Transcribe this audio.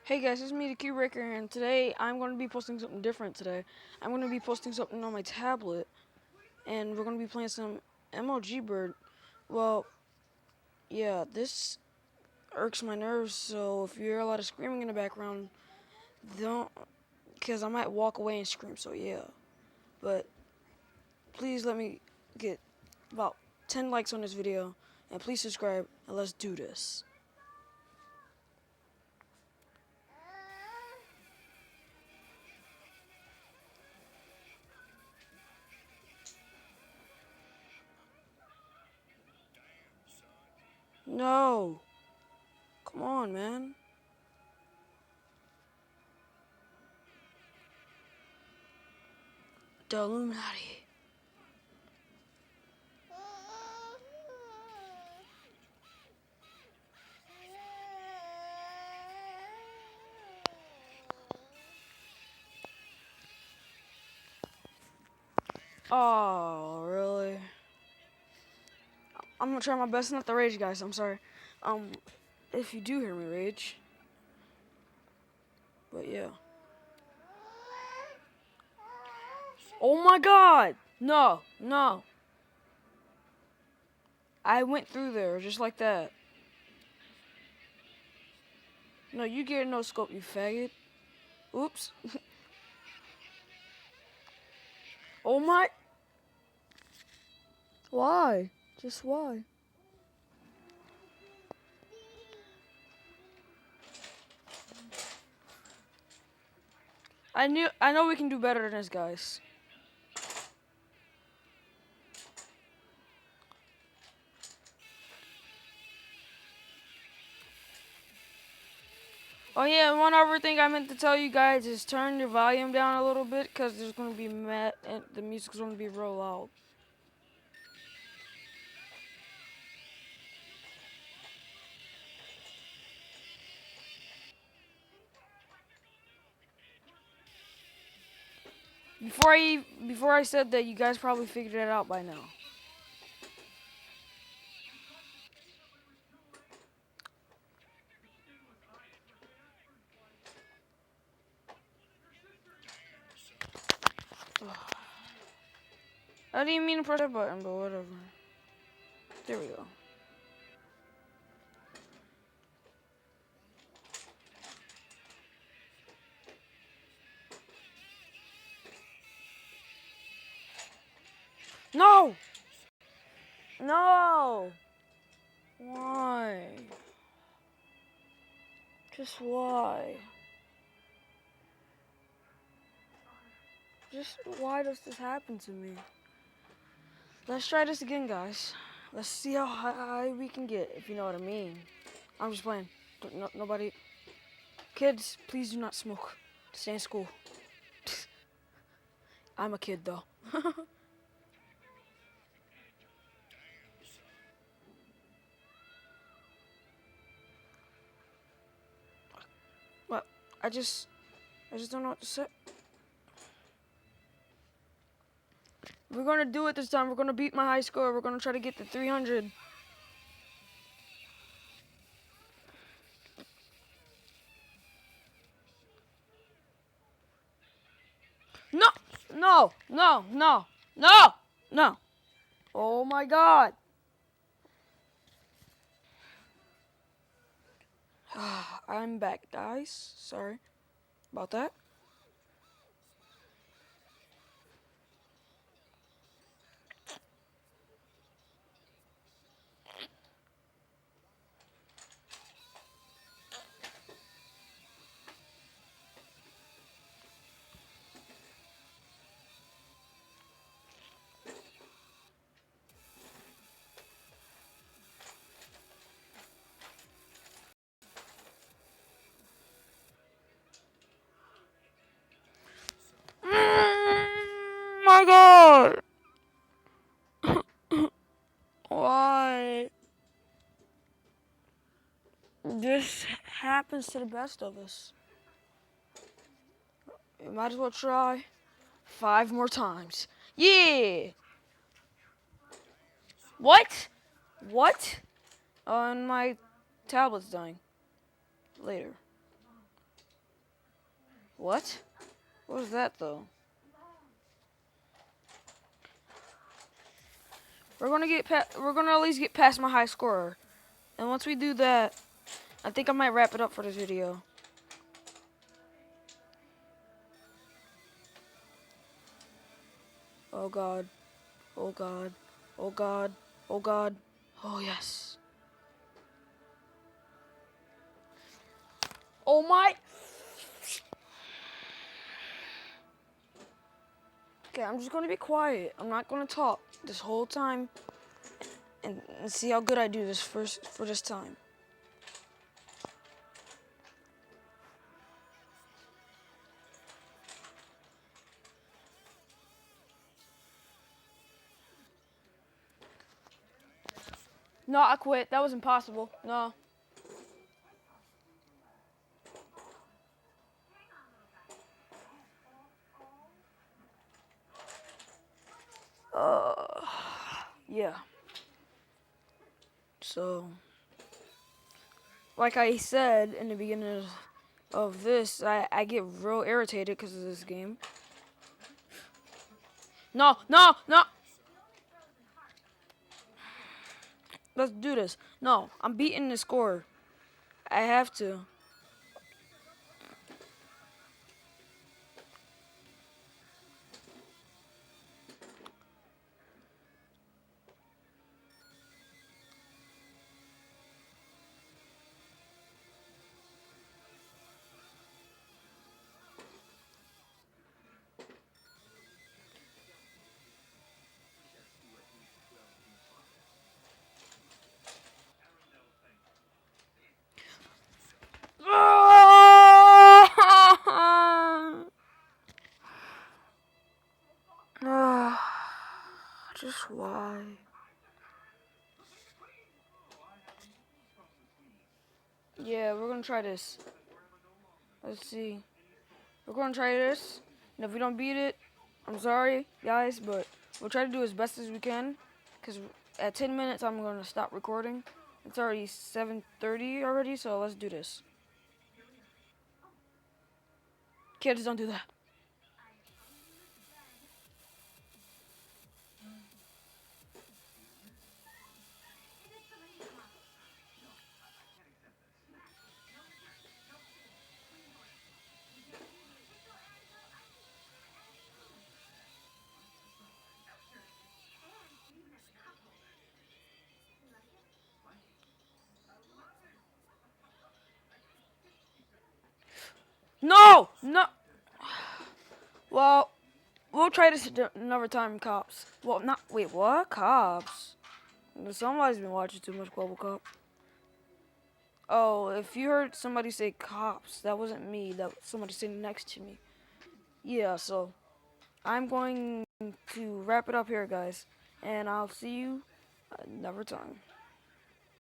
Hey guys, it's me, the Q Breaker, and today I'm going to be posting something different today. I'm going to be posting something on my tablet, and we're going to be playing some MLG Bird. Well, yeah, this irks my nerves, so if you hear a lot of screaming in the background, don't, because I might walk away and scream, so yeah. But please let me get about 10 likes on this video, and please subscribe, and let's do this. No! Come on, man. The Illuminati. Oh, really? I'm gonna try my best not to rage, guys. I'm sorry. Um, if you do hear me rage, but yeah. Oh my God! No, no. I went through there just like that. No, you get no scope, you faggot. Oops. Oh my. Why? Just why? I know we can do better than this, guys. Oh yeah, one other thing I meant to tell you guys is turn your volume down a little bit, cause there's gonna be and the music's gonna be real loud. Before I said that, you guys probably figured it out by now. I didn't mean to press that button, but whatever. There we go. No! No! Why? Just why? Just why does this happen to me? Let's try this again, guys. Let's see how high we can get, if you know what I mean. I'm just playing. Nobody. Kids, please do not smoke. Stay in school. I'm a kid, though. What? I just don't know what to say. We're gonna do it this time. We're gonna beat my high score. We're gonna try to get to 300. No! No! No! No! No! No! Oh my God! I'm back, guys. Sorry about that. My God! Why? This happens to the best of us. You might as well try 5 more times. Yeah! What? What? And my tablet's dying. Later. What? What was that though? We're gonna at least get past my high scorer. And once we do that, I think I might wrap it up for this video. Oh god. Oh god. Oh god. Oh god. Oh yes. Oh my. Okay, I'm just gonna be quiet. I'm not gonna talk this whole time and see how good I do this for this time. No, I quit. That was impossible. No. Yeah. So, like I said in the beginning of this, I get real irritated because of this game. No, no, no. Let's do this. No, I'm beating the score. I have to. Just why? Yeah, we're gonna try this. Let's see. We're gonna try this. And if we don't beat it, I'm sorry, guys, but we'll try to do as best as we can. Because at 10 minutes, I'm gonna stop recording. It's already 7:30 already, so let's do this. Kids, don't do that. No! No! Well, we'll try this another time, cops. Well, not. Wait, what? Cops? Somebody's been watching too much Global Cop. Oh, if you heard somebody say cops, that wasn't me. That was somebody sitting next to me. Yeah, so I'm going to wrap it up here, guys. And I'll see you another time.